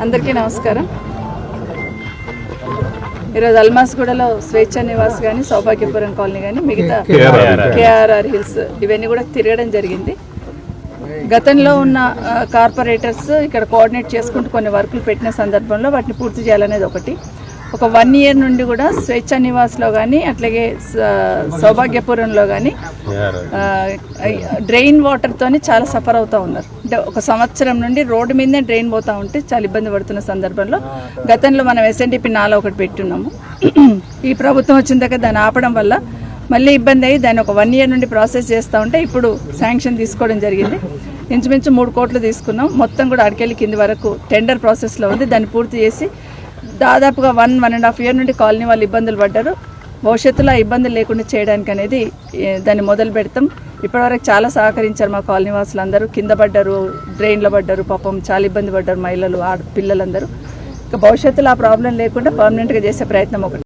అందరికీ నమస్కారం. ఈరోజు అల్మాస్గూడలో స్వేచ్ఛ నివాస్ కానీ, సౌభాగ్యపురం కాలనీ కానీ, మిగతా కేఆర్ఆర్ హిల్స్ ఇవన్నీ కూడా తిరగడం జరిగింది. గతంలో ఉన్న కార్పొరేటర్స్ ఇక్కడ కోఆర్డినేట్ చేసుకుంటూ కొన్ని వర్కులు పెట్టిన సందర్భంలో వాటిని పూర్తి చేయాలనేది ఒకటి. ఒక 1 year నుండి కూడా స్వేచ్ఛ నివాస్లో కానీ, అట్లాగే సౌభాగ్యపురంలో కానీ డ్రైన్ వాటర్తోని చాలా సఫర్ అవుతూ ఉన్నారు. అంటే 1 సంవత్సరం నుండి రోడ్డు మీదనే డ్రైన్ పోతూ ఉంటే చాలా ఇబ్బంది పడుతున్న సందర్భంలో గతంలో మనం SNDP నాలా ఒకటి పెట్టున్నాము. ఈ ప్రభుత్వం వచ్చిన దగ్గర దాన్ని ఆపడం వల్ల మళ్ళీ ఇబ్బంది అయ్యి దాన్ని ఒక 1 year నుండి ప్రాసెస్ చేస్తూ ఉంటే ఇప్పుడు శాంక్షన్ తీసుకోవడం జరిగింది. ఇంచుమించు 3 కోట్లు తీసుకున్నాం. మొత్తం కూడా అడికెళ్ళి కింది వరకు టెండర్ ప్రాసెస్లో ఉంది. దాన్ని పూర్తి చేసి దాదాపుగా 1.5 year నుండి కాలనీ వాళ్ళు ఇబ్బందులు పడ్డారు. భవిష్యత్తులో ఆ ఇబ్బందులు లేకుండా చేయడానికి అనేది దాన్ని మొదలు పెడతాం. ఇప్పటివరకు చాలా సహకరించారు మా కాలనీ వాసులు అందరూ. కింద పడ్డారు, డ్రైన్లో పడ్డారు, పాపం చాలా ఇబ్బంది పడ్డారు మహిళలు, పిల్లలందరూ. ఇక భవిష్యత్తులో ఆ ప్రాబ్లం లేకుండా పర్మనెంట్గా చేసే ప్రయత్నం ఒకటి.